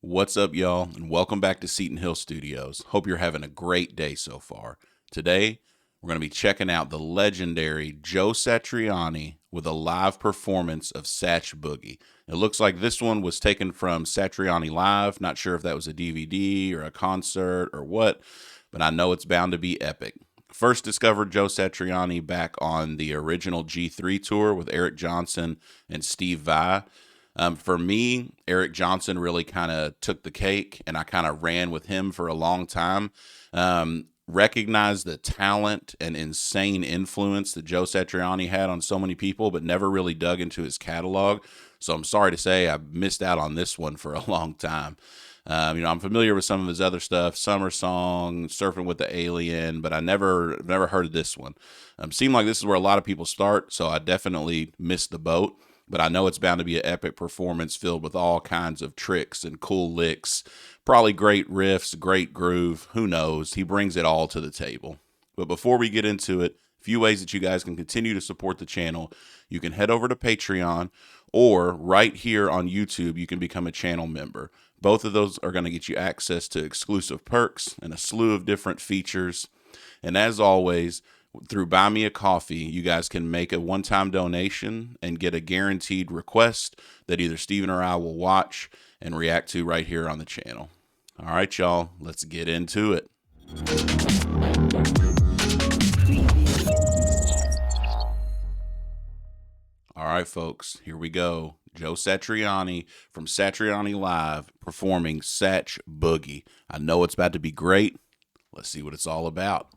What's up, y'all, and welcome back to Seton Hill Studios. Hope you're having a great day so far. Today, we're going to be checking out the legendary Joe Satriani with a live performance of Satch Boogie. It looks like this one was taken from Satriani Live. Not sure if that was a DVD or a concert or what, but I know it's bound to be epic. First discovered Joe Satriani back on the original G3 tour with Eric Johnson and Steve Vai. For me, Eric Johnson really kind of took the cake, and I kind of ran with him for a long time. Recognized the talent and insane influence that Joe Satriani had on so many people, but never really dug into his catalog. So I'm sorry to say I missed out on this one for a long time. I'm familiar with some of his other stuff, Summer Song, Surfing with the Alien, but I never heard of this one. Seemed like this is where a lot of people start, so I definitely missed the boat. But I know it's bound to be an epic performance filled with all kinds of tricks and cool licks, probably great riffs, great groove. Who knows? He brings it all to the table. But before we get into it, a few ways that you guys can continue to support the channel. You can head over to Patreon, or right here on YouTube, you can become a channel member. Both of those are going to get you access to exclusive perks and a slew of different features. And as always, through Buy Me a Coffee, you guys can make a one-time donation and get a guaranteed request that either Steven or I will watch and react to right here on the channel. All right, y'all, let's get into it. All right, folks, here we go. Joe Satriani from Satriani Live performing Satch Boogie. I know it's about to be great. Let's see what it's all about.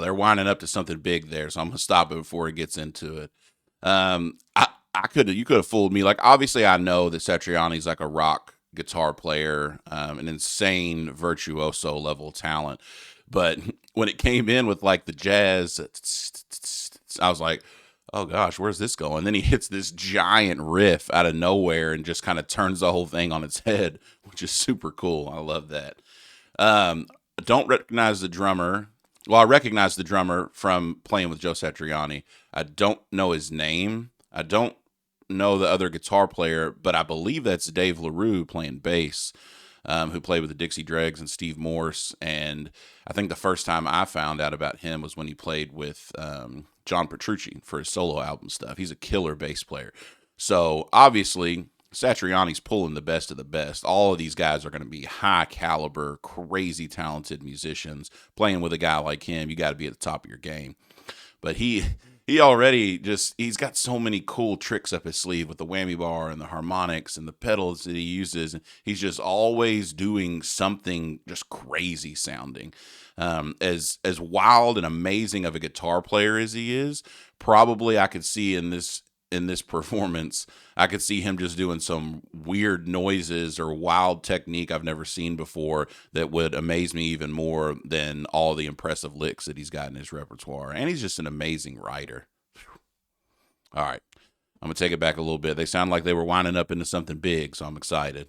They're winding up to something big there, so I'm gonna stop it before it gets into it. You could have fooled me. Like, obviously, I know that Satriani's like a rock guitar player, an insane virtuoso level talent. But when it came in with like the jazz, I was like, oh gosh, where's this going? And then he hits this giant riff out of nowhere and just kind of turns the whole thing on its head, which is super cool. I love that. I don't recognize the drummer. Well, I recognize the drummer from playing with Joe Satriani. I don't know his name. I don't know the other guitar player, but I believe that's Dave LaRue playing bass, who played with the Dixie Dregs and Steve Morse. And I think the first time I found out about him was when he played with John Petrucci for his solo album stuff. He's a killer bass player. So obviously, Satriani's pulling the best of the best. All of these guys are going to be high caliber, crazy talented musicians. Playing with a guy like him, you got to be at the top of your game. But he already he's got so many cool tricks up his sleeve with the whammy bar and the harmonics and the pedals that he uses. He's just always doing something just crazy sounding. As wild and amazing of a guitar player as he is, probably I could see in this performance, I could see him just doing some weird noises or wild technique I've never seen before that would amaze me even more than all the impressive licks that he's got in his repertoire. And he's just an amazing writer. All right, I'm going to take it back a little bit. They sound like they were winding up into something big, so I'm excited.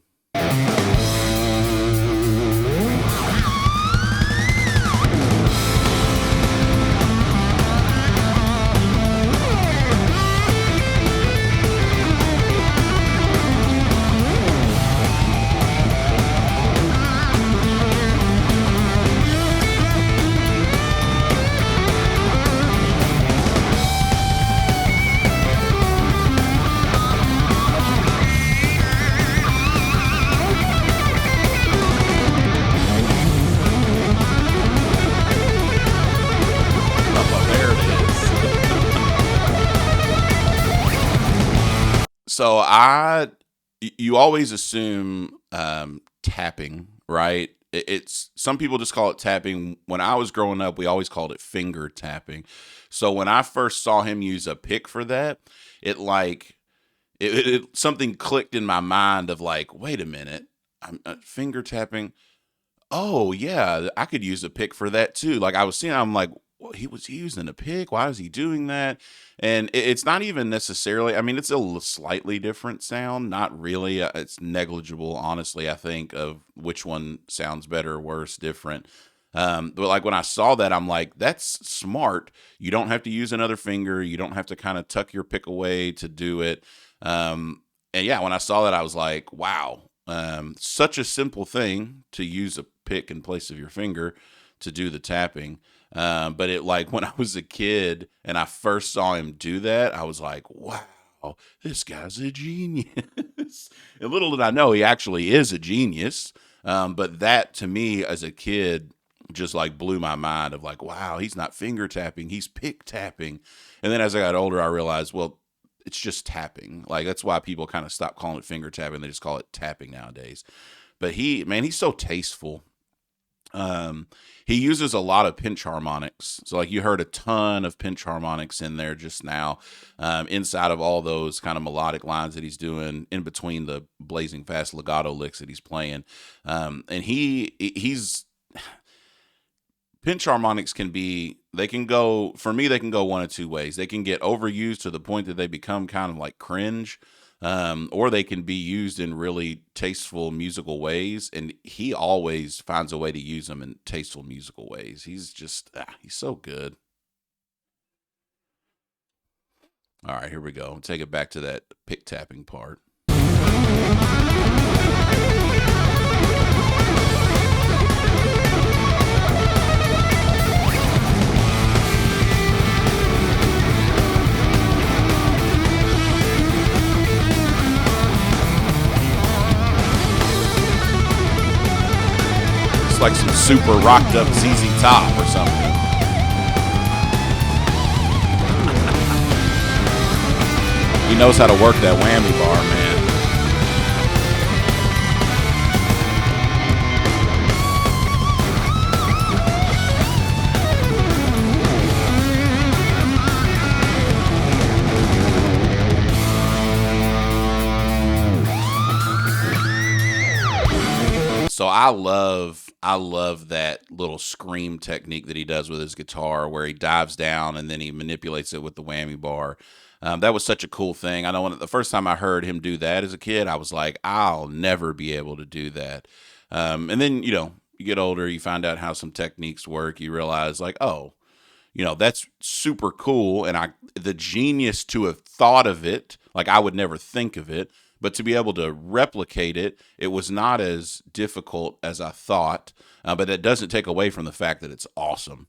So you always assume tapping, right, It's some people just call it tapping. When I was growing up, we always called it finger tapping. So when I first saw him use a pick for that, it like something clicked in my mind of like, wait a minute, I'm finger tapping. Oh yeah, I could use a pick for that too. Like I was seeing, I'm like, well, he was using a pick. Why is he doing that? And it's not even necessarily. I mean, it's a slightly different sound. Not really. It's negligible, honestly. I think of which one sounds better, worse, different. But like when I saw that, I'm like, that's smart. You don't have to use another finger. You don't have to kind of tuck your pick away to do it. And yeah, when I saw that, I was like, wow. Such a simple thing to use a pick in place of your finger to do the tapping. But it like when I was a kid and I first saw him do that, I was like, wow, this guy's a genius. And little did I know he actually is a genius. But that to me as a kid just like blew my mind of like, wow, he's not finger tapping, he's pick tapping. And then as I got older, I realized, well, it's just tapping. Like that's why people kind of stop calling it finger tapping. They just call it tapping nowadays. But he's so tasteful. He uses a lot of pinch harmonics. So like you heard a ton of pinch harmonics in there just now, inside of all those kind of melodic lines that he's doing in between the blazing fast legato licks that he's playing. And he's pinch harmonics they can go one of two ways. They can get overused to the point that they become kind of like cringe. Or they can be used in really tasteful musical ways. And he always finds a way to use them in tasteful musical ways. He's just, he's so good. All right, here we go. Take it back to that pick tapping part. It's like some super rocked up ZZ Top or something. He knows how to work that whammy bar, man. So I love that little scream technique that he does with his guitar where he dives down and then he manipulates it with the whammy bar. That was such a cool thing. I know the first time I heard him do that as a kid, I was like, I'll never be able to do that. And then, you get older, you find out how some techniques work. You realize like, oh, that's super cool. And the genius to have thought of it, like I would never think of it. But to be able to replicate it, it was not as difficult as I thought. But that doesn't take away from the fact that it's awesome.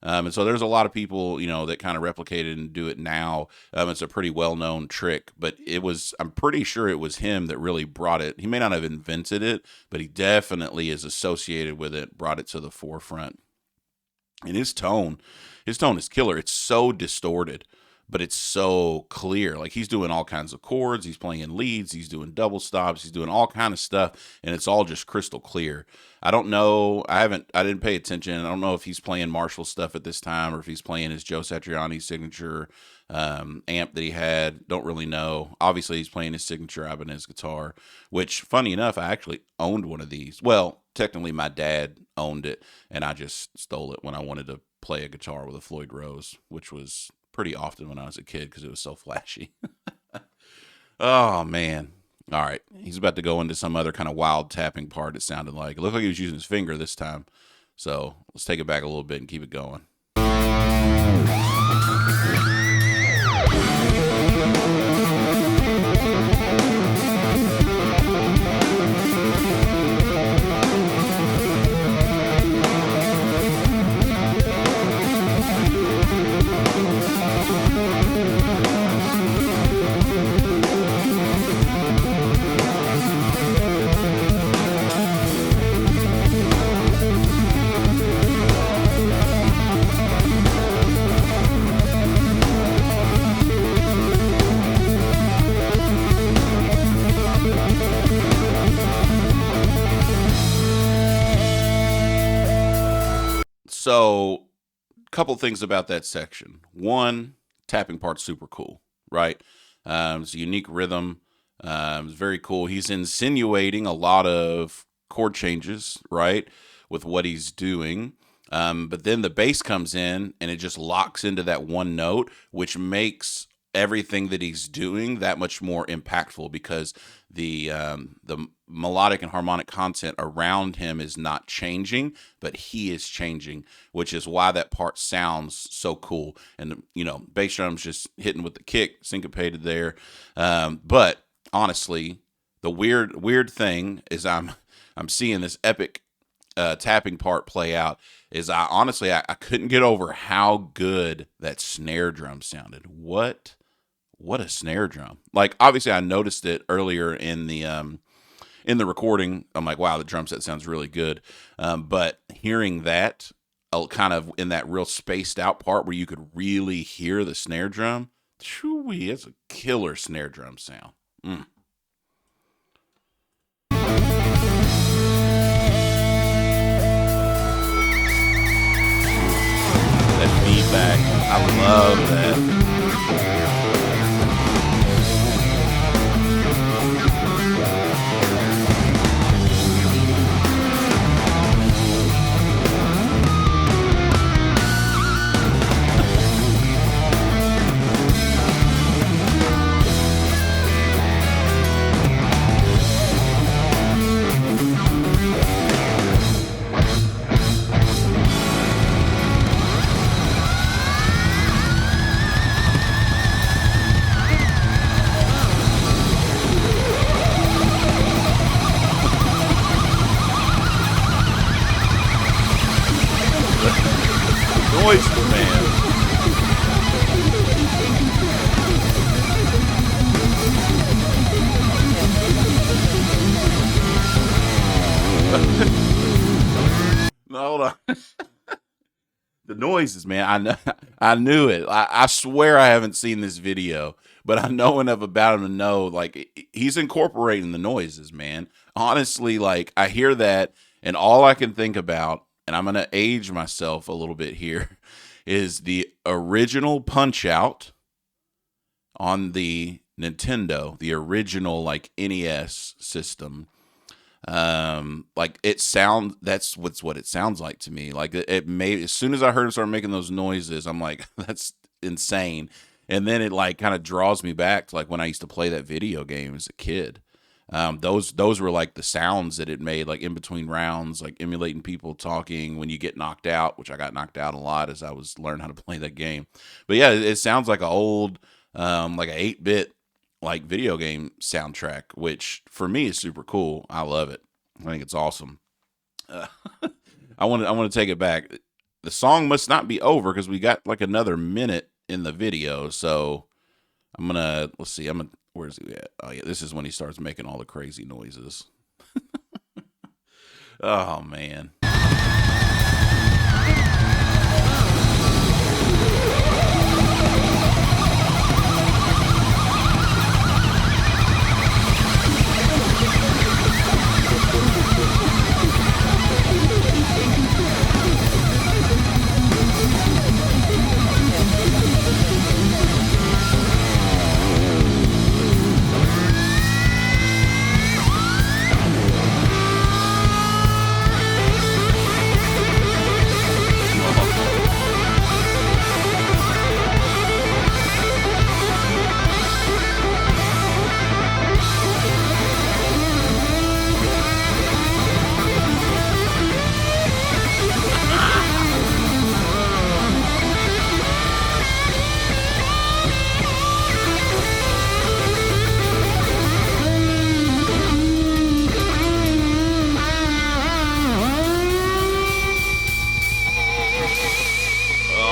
And so there's a lot of people, that kind of replicate it and do it now. It's a pretty well-known trick, but I'm pretty sure it was him that really brought it. He may not have invented it, but he definitely is associated with it, brought it to the forefront. And his tone is killer. It's so distorted, but it's so clear. Like he's doing all kinds of chords. He's playing leads. He's doing double stops. He's doing all kind of stuff. And it's all just crystal clear. I don't know. I didn't pay attention. I don't know if he's playing Marshall stuff at this time or if he's playing his Joe Satriani signature amp that he had. Don't really know. Obviously he's playing his signature Ibanez guitar, which funny enough, I actually owned one of these. Well, technically my dad owned it and I just stole it when I wanted to play a guitar with a Floyd Rose, which was pretty often when I was a kid because it was so flashy. Oh, man. All right. He's about to go into some other kind of wild tapping part, it sounded like. It looked like he was using his finger this time. So let's take it back a little bit and keep it going. So, couple things about that section. One, tapping part's super cool, right? It's a unique rhythm. It's very cool. He's insinuating a lot of chord changes, right, with what he's doing. But then the bass comes in and it just locks into that one note, which makes everything that he's doing that much more impactful because the melodic and harmonic content around him is not changing, but he is changing, which is why that part sounds so cool. And bass drums just hitting with the kick, syncopated there. But honestly, the weird thing is I'm seeing this epic tapping part play out. Is I couldn't get over how good that snare drum sounded. What a snare drum! Like obviously I noticed it earlier in the recording. I'm like, wow, the drum set sounds really good. But hearing that kind of in that real spaced out part where you could really hear the snare drum, it's a killer snare drum sound. That feedback, I love that. Noise man. No, hold on. The noises, man. I knew it. I swear I haven't seen this video, but I know enough about him to know like he's incorporating the noises, man. Honestly, like I hear that, and all I can think about, and I'm gonna age myself a little bit here, is the original Punch Out on the Nintendo, the original like NES system. Like that's what it sounds like to me. Like it made, as soon as I heard him start making those noises, I'm like, that's insane. And then it like kind of draws me back to like when I used to play that video game as a kid. Those were like the sounds that it made, like in between rounds, like emulating people talking when you get knocked out, which I got knocked out a lot as I was learning how to play that game. But yeah, it sounds like an old, like a 8-bit like video game soundtrack, which for me is super cool. I love it. I think it's awesome. Uh, I want to take it back. The song must not be over because we got like another minute in the video. So let's see. Where's he at? Oh yeah, this is when he starts making all the crazy noises. Oh man.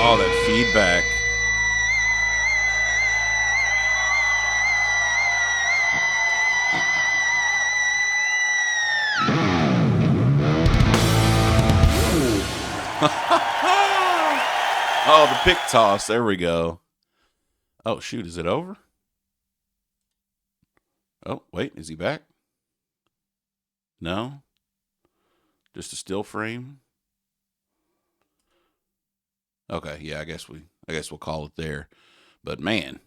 Oh, that feedback. Oh, the pick toss. There we go. Oh, shoot. Is it over? Oh, wait. Is he back? No. Just a still frame. Okay, yeah, I guess we'll call it there. But man,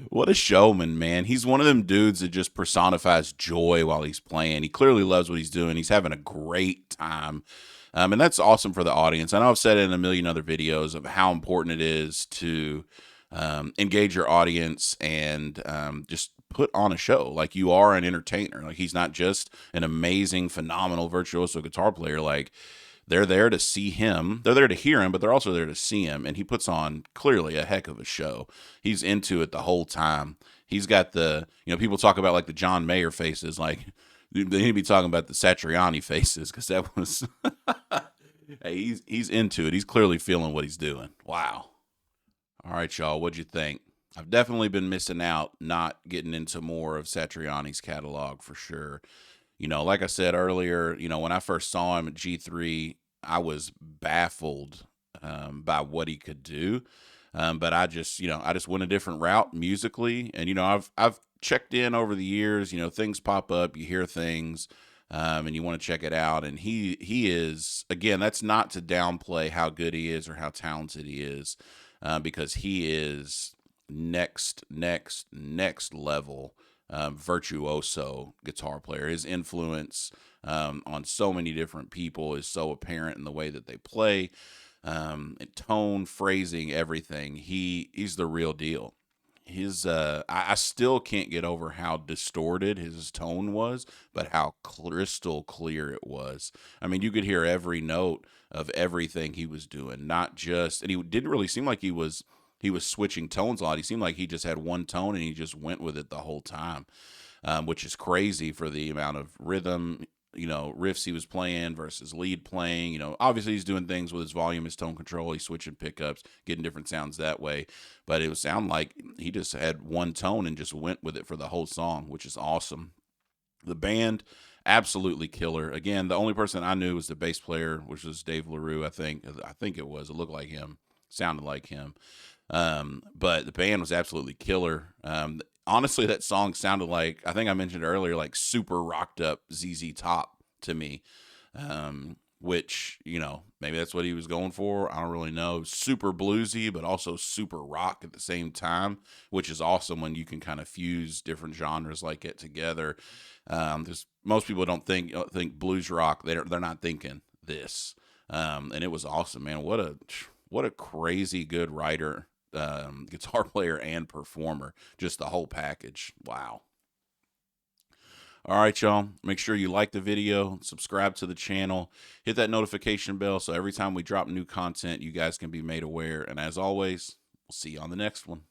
what a showman, man. He's one of them dudes that just personifies joy while he's playing. He clearly loves what he's doing. He's having a great time. And that's awesome for the audience. I know I've said it in a million other videos of how important it is to engage your audience and just put on a show. Like, you are an entertainer. Like, he's not just an amazing, phenomenal virtuoso guitar player. Like, they're there to see him. They're there to hear him, but they're also there to see him. And he puts on clearly a heck of a show. He's into it the whole time. He's got the, people talk about like the John Mayer faces. Like, they need to be talking about the Satriani faces, because that was, hey, he's into it. He's clearly feeling what he's doing. Wow. All right, y'all. What'd you think? I've definitely been missing out not getting into more of Satriani's catalog for sure. Like I said earlier, when I first saw him at G3, I was baffled by what he could do. But I just went a different route musically. And, I've checked in over the years, things pop up, you hear things, and you want to check it out. And he is, again, that's not to downplay how good he is or how talented he is, because he is next level virtuoso guitar player. His influence on so many different people is so apparent in the way that they play, and tone, phrasing, everything. He's the real deal. I still can't get over how distorted his tone was, but how crystal clear it was. I mean, you could hear every note of everything he was doing, not just, and he didn't really seem like he was switching tones a lot. He seemed like he just had one tone and he just went with it the whole time, which is crazy for the amount of rhythm, riffs he was playing versus lead playing. Obviously he's doing things with his volume, his tone control. He's switching pickups, getting different sounds that way. But it would sound like he just had one tone and just went with it for the whole song, which is awesome. The band, absolutely killer. Again, the only person I knew was the bass player, which was Dave LaRue, I think. I think it was. It looked like him, sounded like him. But the band was absolutely killer. Honestly, that song sounded like, I think I mentioned earlier, like super rocked up ZZ Top to me. Which, maybe that's what he was going for. I don't really know. Super bluesy, but also super rock at the same time, which is awesome when you can kind of fuse different genres like it together. Because most people don't think blues rock. They're not thinking this. And it was awesome, man. What a crazy good writer, guitar player, and performer. Just the whole package. Wow. All right, y'all. Make sure you like the video, subscribe to the channel, hit that notification bell so every time we drop new content, you guys can be made aware. And as always, we'll see you on the next one.